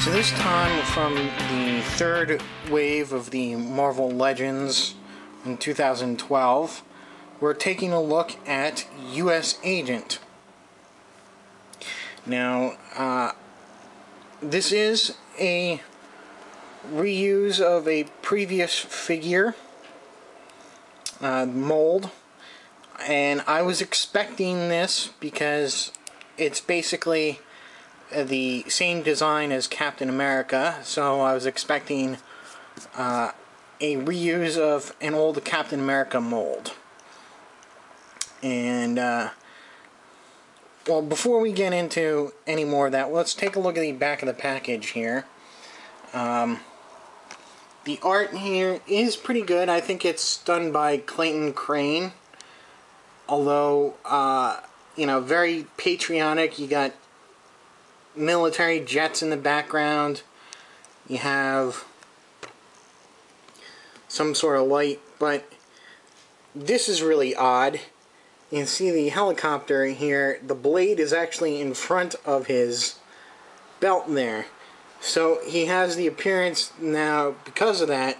So this time, from the third wave of the Marvel Legends in 2012, we're taking a look at USAgent. Now, this is a reuse of a previous figure mold, and I was expecting this because it's basically the same design as Captain America, so I was expecting a reuse of an old Captain America mold. And well, before we get into any more of that, let's take a look at the back of the package here. The art here is pretty good. I think it's done by Clayton Crane, although you know, very patriotic. You got military jets in the background. You have some sort of light, but this is really odd. You can see the helicopter here. The blade is actually in front of his belt there. So he has the appearance now, because of that,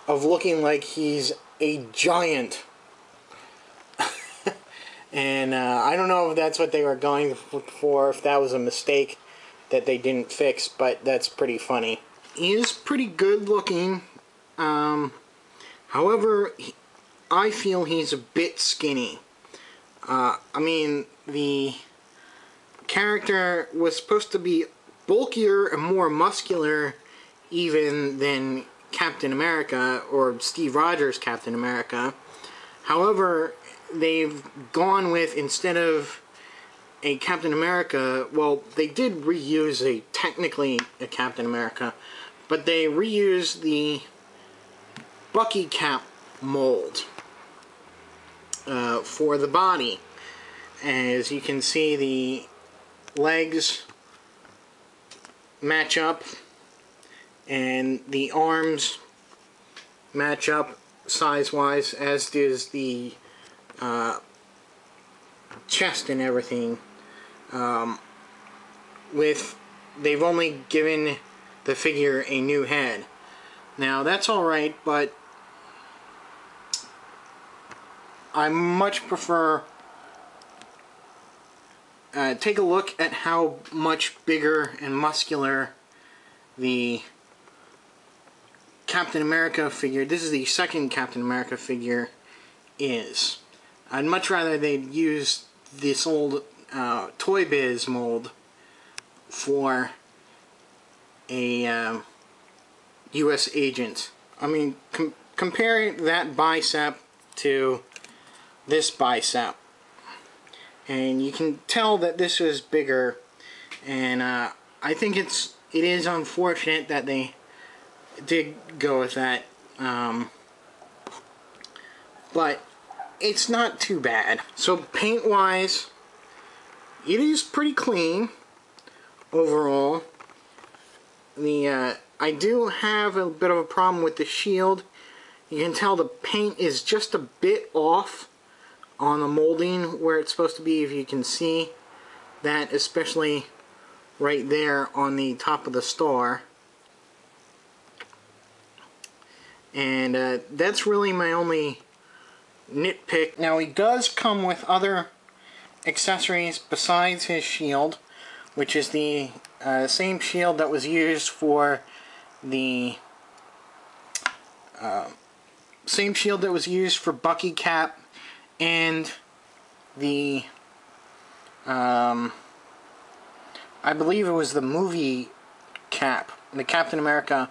of looking like he's a giant. And I don't know if that's what they were going for, if that was a mistake that they didn't fix, but that's pretty funny. He is pretty good looking. However, I feel he's a bit skinny. I mean, the character was supposed to be bulkier and more muscular even than Captain America, or Steve Rogers' Captain America. However, they've gone with, instead of a Captain America, well, they did reuse technically a Captain America, but they reused the Bucky cap mold for the body. As you can see, the legs match up and the arms match up size-wise, as does the chest and everything. They've only given the figure a new head. Now that's alright, but I much prefer take a look at how much bigger and muscular the Captain America figure, this is the second Captain America figure, is. I'd much rather they'd use this old Toy Biz mold for a USAgent. I mean, compare that bicep to this bicep, and you can tell that this is bigger. And I think it is unfortunate that they did go with that, but it's not too bad. So paint wise, it is pretty clean overall. I do have a bit of a problem with the shield. You can tell the paint is just a bit off on the molding where it's supposed to be, if you can see that, especially right there on the top of the star. And that's really my only nitpick. Now, he does come with other accessories besides his shield, which is the same shield that was used for the Bucky cap and the I believe it was the movie cap, the Captain America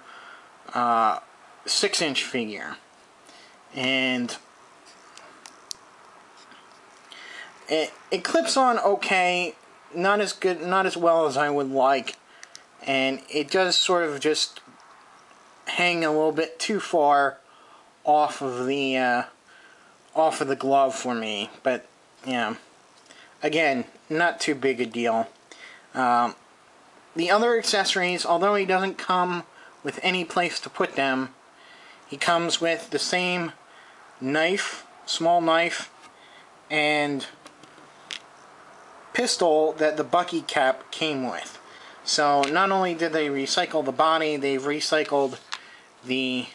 6-inch figure. And it clips on okay, not as good, not as well as I would like, and it does sort of just hang a little bit too far off of the glove for me. But yeah, again, not too big a deal. The other accessories, although he doesn't come with any place to put them, he comes with the same knife, small knife, and pistol that the Bucky cap came with. So not only did they recycle the body, they've recycled the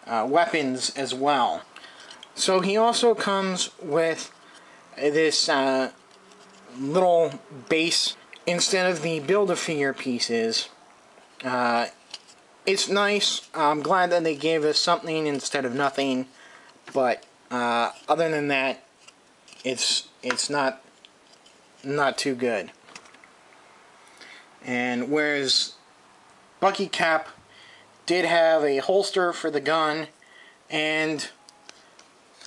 weapons as well. So he also comes with this little base instead of the Build-A-Figure pieces. It's nice. I'm glad that they gave us something instead of nothing, but other than that, it's not too good. And whereas Bucky Cap did have a holster for the gun and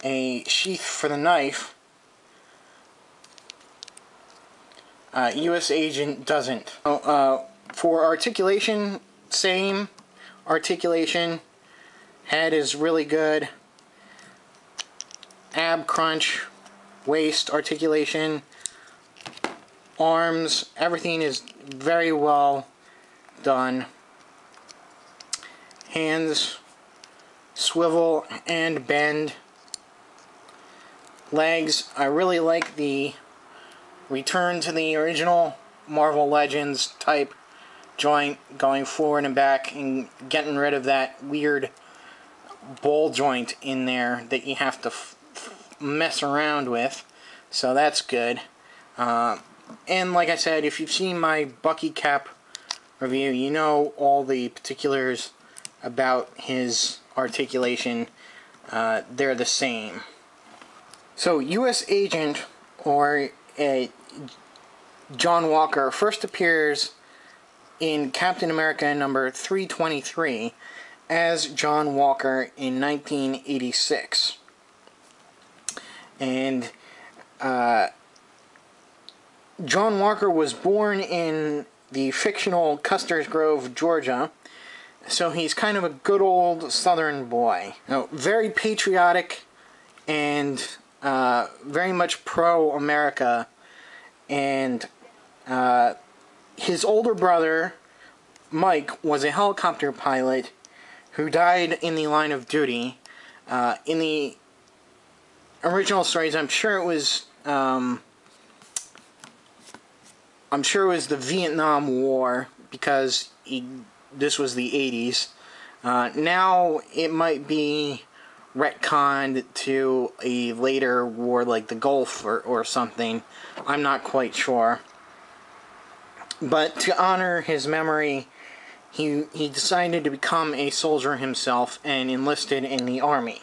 a sheath for the knife, USAgent doesn't. For articulation, same articulation. Head is really good. Ab crunch, waist articulation, arms, everything is very well done. Hands swivel and bend. Legs, I really like the return to the original Marvel Legends type joint, going forward and back and getting rid of that weird ball joint in there that you have to mess around with. So that's good. And like I said, if you've seen my Bucky Cap review, you know all the particulars about his articulation. They're the same. So USAgent, or John Walker, first appears in Captain America number 323 as John Walker in 1986. And John Walker was born in the fictional Custer's Grove, Georgia, so he's kind of a good old Southern boy. Now, very patriotic and very much pro-America, and his older brother, Mike, was a helicopter pilot who died in the line of duty. In the original stories, I'm sure it was the Vietnam War, because this was the 80s. Now it might be retconned to a later war like the Gulf or something. I'm not quite sure. But to honor his memory, he decided to become a soldier himself and enlisted in the Army.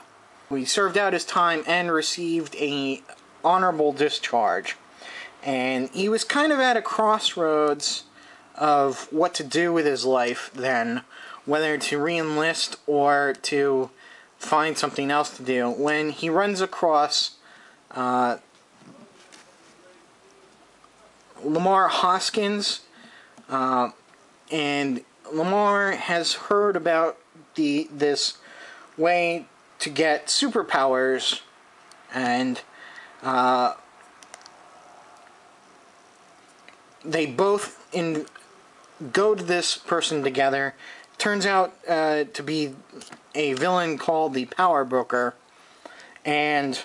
He served out his time and received a honorable discharge. And he was kind of at a crossroads of what to do with his life then, whether to re-enlist or to find something else to do, when he runs across Lamar Hoskins, and Lamar has heard about this way to get superpowers, and they both go to this person together. Turns out to be a villain called the Power Broker, and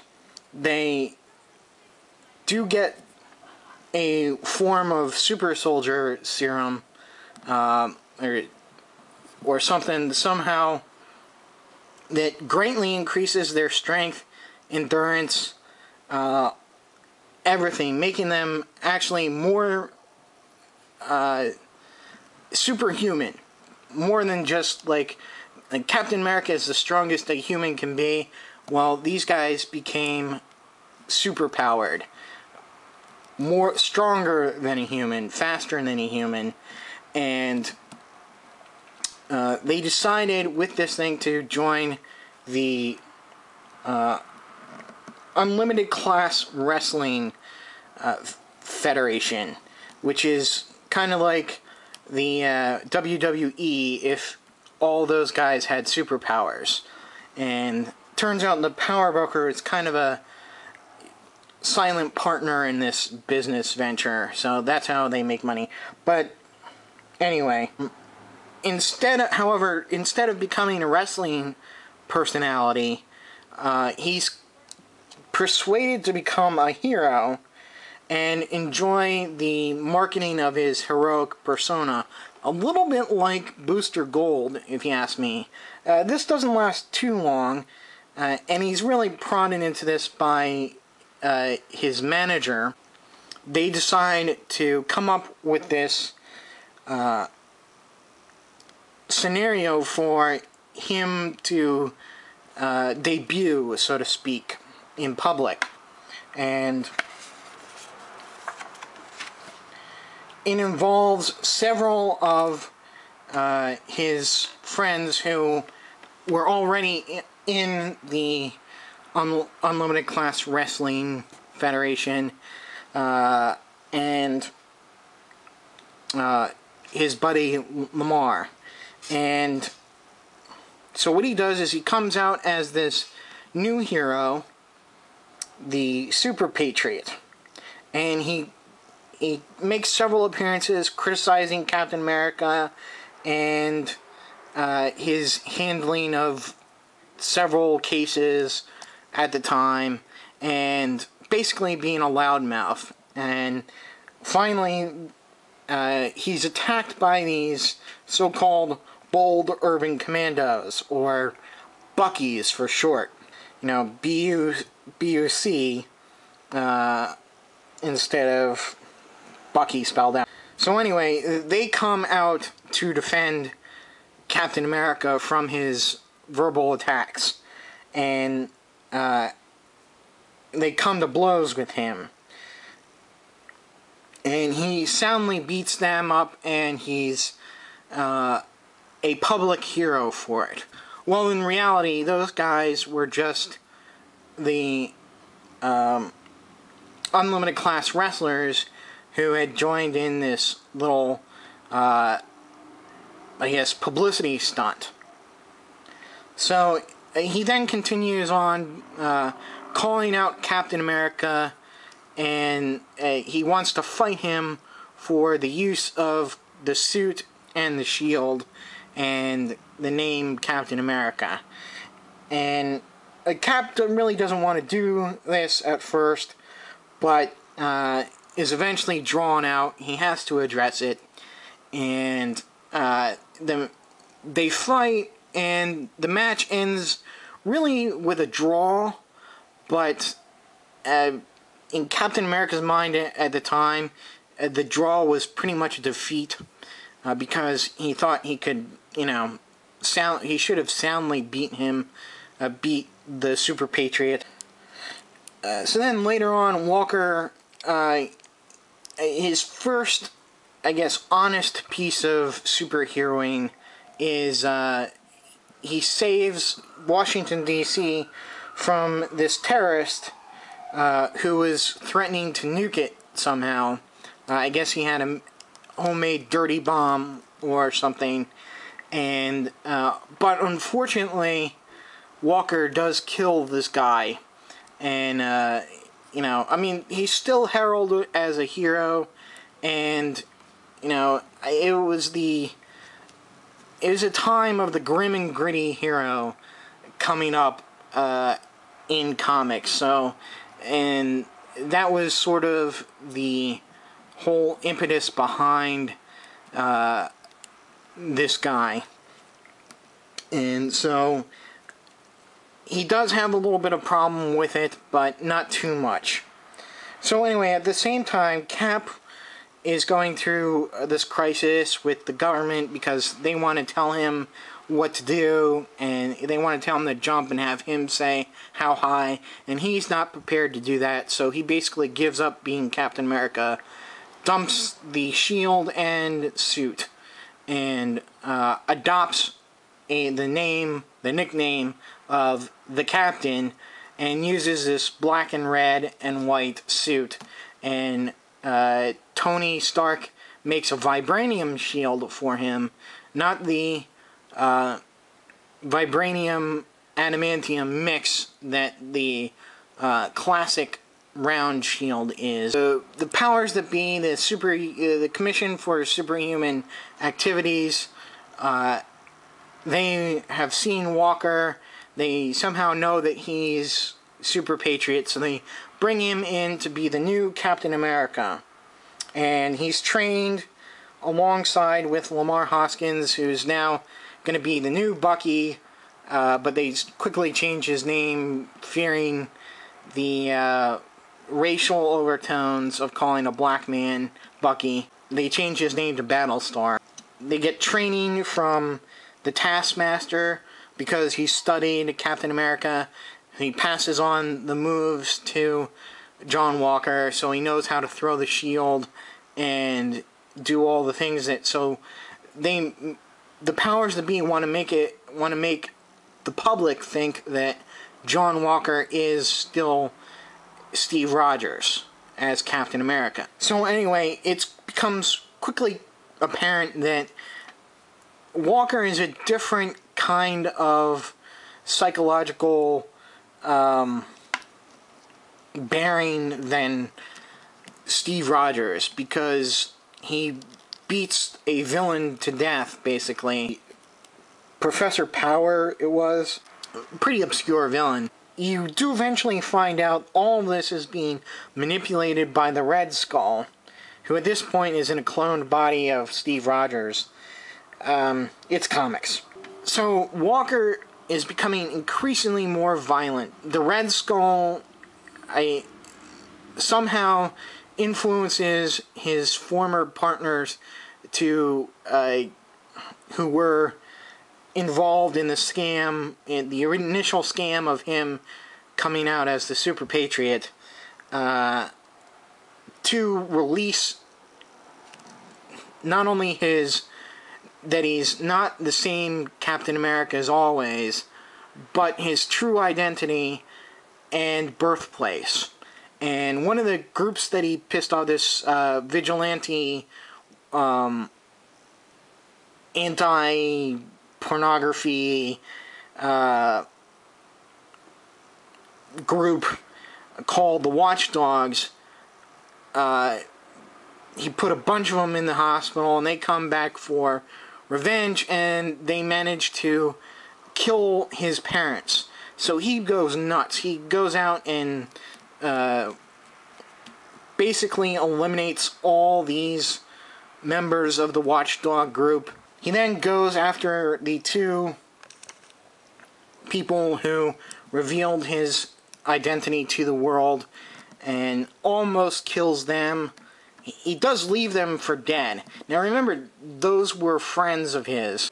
they do get a form of super soldier serum, or something, somehow, that greatly increases their strength, endurance, everything, making them actually more superhuman, more than just like Captain America is the strongest a human can be. Well, these guys became superpowered, stronger than a human, faster than a human, and they decided with this thing to join the Unlimited Class Wrestling Federation, which is kind of like the WWE if all those guys had superpowers. And turns out the Power Broker is kind of a silent partner in this business venture, so that's how they make money. But anyway, instead of becoming a wrestling personality, he's persuaded to become a hero and enjoy the marketing of his heroic persona. A little bit like Booster Gold, if you ask me. This doesn't last too long, and he's really prodded into this by his manager. They decide to come up with this scenario for him to debut, so to speak, in public. And it involves several of his friends who were already in the Unlimited Class Wrestling Federation, and his buddy Lamar. And so what he does is he comes out as this new hero, the Super Patriot, and he makes several appearances criticizing Captain America and his handling of several cases at the time, and basically being a loudmouth. And finally, he's attacked by these so-called bold urban commandos, or Buckies for short. You know, B-U-C instead of Bucky spelled out. So anyway, they come out to defend Captain America from his verbal attacks, and they come to blows with him. And he soundly beats them up, and he's a public hero for it. Well, in reality, those guys were just the Unlimited Class wrestlers who had joined in this little, I guess, publicity stunt. So he then continues on calling out Captain America, and he wants to fight him for the use of the suit and the shield and the name Captain America. And Cap really doesn't want to do this at first, but is eventually drawn out. He has to address it, and they fight, and the match ends really with a draw, but in Captain America's mind at the time, the draw was pretty much a defeat, because he thought he could, you know, he should have soundly beat the Super Patriot. So then later on, Walker, his first, I guess, honest piece of superheroing is he saves Washington, D.C. from this terrorist who was threatening to nuke it somehow. I guess he had a homemade dirty bomb or something, and but unfortunately, Walker does kill this guy, and you know, I mean, he's still heralded as a hero, and you know, it was a time of the grim and gritty hero coming up in comics. So, and that was sort of the whole impetus behind this guy. And so he does have a little bit of problem with it, but not too much. So anyway, at the same time, Cap is going through this crisis with the government because they want to tell him what to do, and they want to tell him to jump and have him say how high, and he's not prepared to do that, so he basically gives up being Captain America, dumps the shield and suit, and adopts the nickname of the Captain, and uses this black and red and white suit. And Tony Stark makes a vibranium shield for him, not the vibranium adamantium mix that the classic round shield is. The powers that be, the Commission for Superhuman Activities, they have seen Walker. They somehow know that he's super patriot, so they bring him in to be the new Captain America. And he's trained alongside with Lamar Hoskins, who's now going to be the new Bucky, but they quickly change his name, fearing the racial overtones of calling a black man Bucky. They change his name to Battlestar. They get training from the Taskmaster because he studied Captain America. He passes on the moves to John Walker, so he knows how to throw the shield and do all the things that. So the powers that be want to make the public think that John Walker is still Steve Rogers as Captain America. So anyway, it becomes quickly apparent that Walker is a different kind of psychological bearing than Steve Rogers, because he beats a villain to death, basically. Professor Power, it was. Pretty obscure villain. You do eventually find out all this is being manipulated by the Red Skull, who at this point is in a cloned body of Steve Rogers. It's comics. So Walker is becoming increasingly more violent. The Red Skull somehow influences his former partners to who were involved in the scam, in the initial scam of him coming out as the Super Patriot, to release not only that he's not the same Captain America as always, but his true identity and birthplace. And one of the groups that he pissed off, this vigilante, anti-pornography group called the Watchdogs, he put a bunch of them in the hospital, and they come back for revenge, and they manage to kill his parents. So he goes nuts. He goes out and basically eliminates all these members of the Watchdog group. He then goes after the two people who revealed his identity to the world and almost kills them. He does leave them for dead. Now remember, those were friends of his.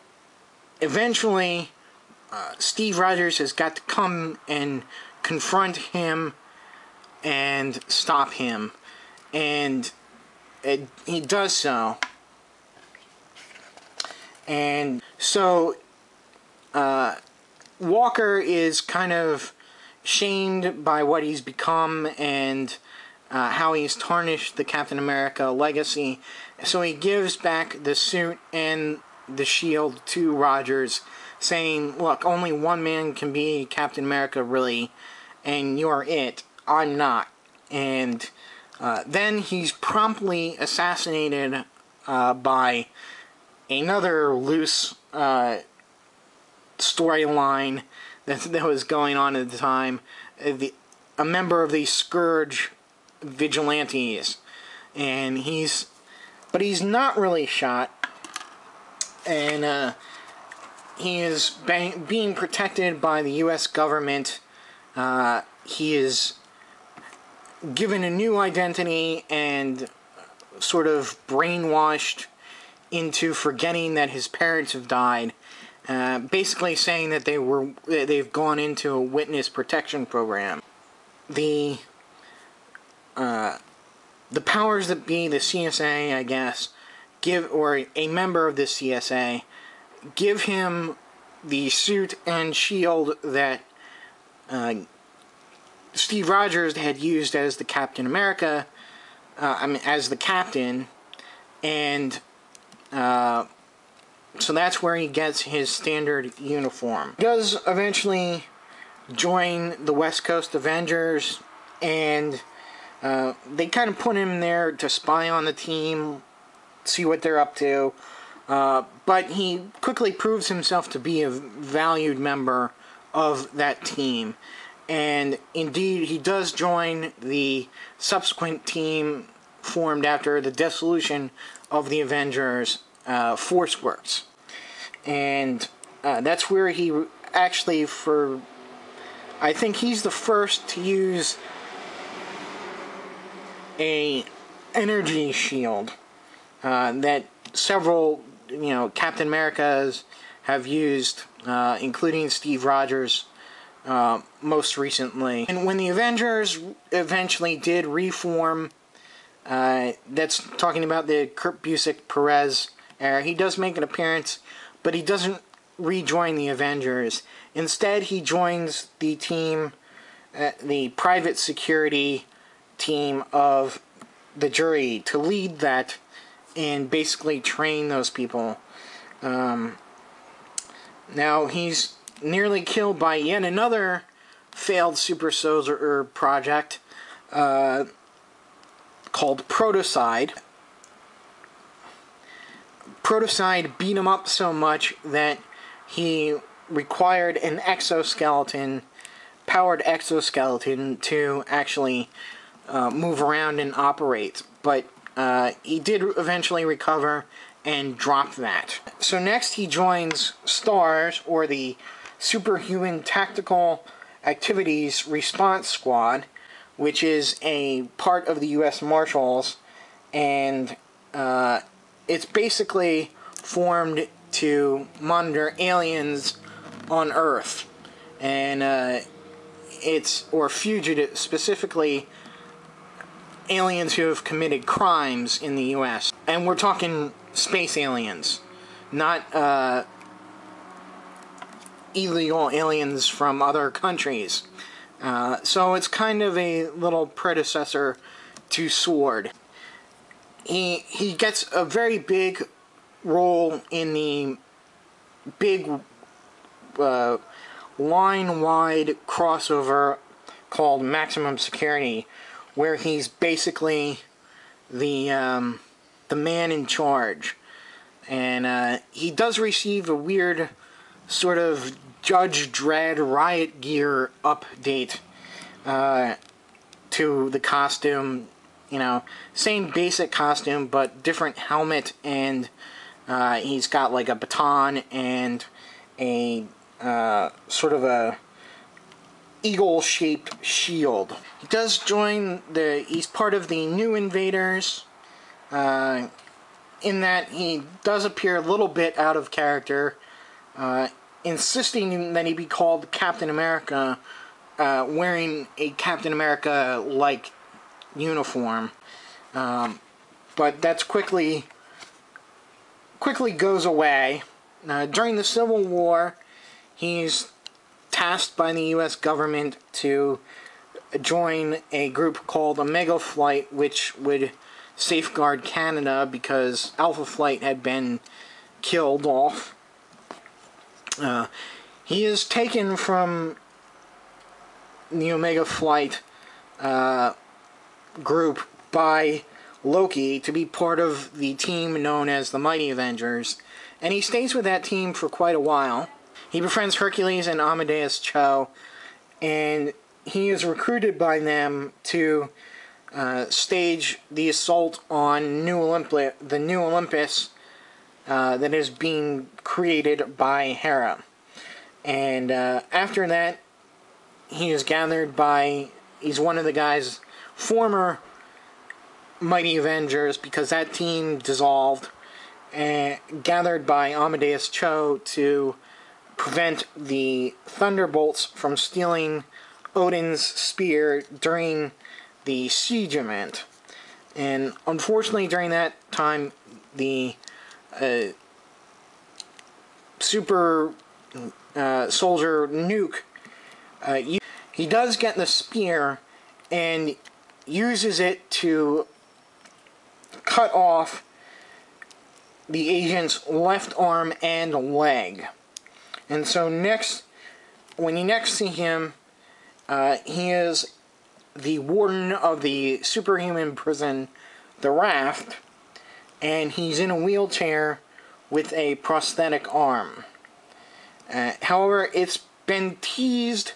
Eventually, Steve Rogers has got to come and confront him and stop him. And he does so. And so, Walker is kind of shamed by what he's become and how he's tarnished the Captain America legacy. So he gives back the suit and the shield to Rogers, saying, look, only one man can be Captain America, really, and you're it. I'm not. And then he's promptly assassinated by another loose storyline that was going on at the time. A member of the Scourge vigilantes, and he's not really shot, and he is being protected by the U.S. government. He is given a new identity and sort of brainwashed into forgetting that his parents have died, basically saying that they've gone into a witness protection program. The powers that be, the CSA, I guess, or a member of the CSA, give him the suit and shield that Steve Rogers had used as the Captain America, as the captain, and so that's where he gets his standard uniform. He does eventually join the West Coast Avengers, and they kind of put him there to spy on the team, see what they're up to, but he quickly proves himself to be a valued member of that team. And indeed, he does join the subsequent team formed after the dissolution of the Avengers, Force Works. And that's where he actually, I think he's the first to use a energy shield that several, Captain Americas have used, including Steve Rogers most recently. And when the Avengers eventually did reform, that's talking about the Kurt Busiek-Perez era, he does make an appearance, but he doesn't rejoin the Avengers. Instead, he joins the team, the private security team of the jury, to lead that and basically train those people. Now, he's nearly killed by yet another failed super soldier project called Protocide. Protocide beat him up so much that he required an powered exoskeleton to actually move around and operate. But he did eventually recover and drop that. So next he joins STARS, or the Superhuman Tactical Activities Response Squad, which is a part of the U.S. Marshals, and it's basically formed to monitor aliens on Earth, and or fugitives, specifically aliens who have committed crimes in the U.S. And we're talking space aliens, not illegal aliens from other countries. So it's kind of a little predecessor to SWORD. He gets a very big role in the big line-wide crossover called Maximum Security, where he's basically the man in charge. And he does receive a weird sort of Judge Dredd riot gear update to the costume. Same basic costume, but different helmet, and he's got like a baton and a sort of a eagle-shaped shield. He does join he's part of the New Invaders, in that he does appear a little bit out of character, insisting that he be called Captain America, wearing a Captain America-like uniform. But that's quickly goes away. During the Civil War, he's tasked by the U.S. government to join a group called Omega Flight, which would safeguard Canada because Alpha Flight had been killed off. He is taken from the Omega Flight group by Loki to be part of the team known as the Mighty Avengers, and he stays with that team for quite a while. He befriends Hercules and Amadeus Cho, and he is recruited by them to stage the assault on the new Olympus that is being created by Hera. And after that, he is gathered by, he's one of the guys, former Mighty Avengers, because that team dissolved, and gathered by Amadeus Cho to prevent the Thunderbolts from stealing Odin's spear during the siege event. And unfortunately, during that time, the super soldier Nuke, he does get the spear and uses it to cut off the agent's left arm and leg. And so when you next see him, he is the warden of the superhuman prison, the Raft, and he's in a wheelchair with a prosthetic arm. However, it's been teased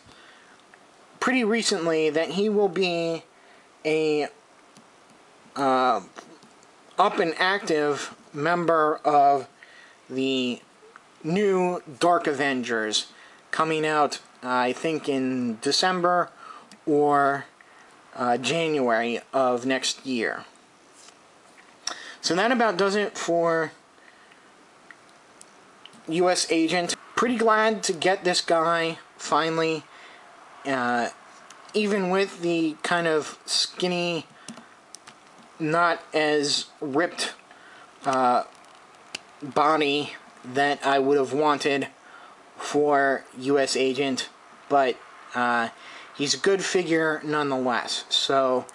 pretty recently that he will be a up and active member of the new Dark Avengers, coming out, I think, in December or January of next year. So that about does it for USAgent. Pretty glad to get this guy finally, even with the kind of skinny, not as ripped body that I would have wanted for USAgent, but he's a good figure nonetheless. So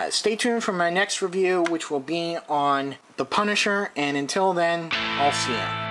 stay tuned for my next review, which will be on The Punisher, and until then, I'll see you.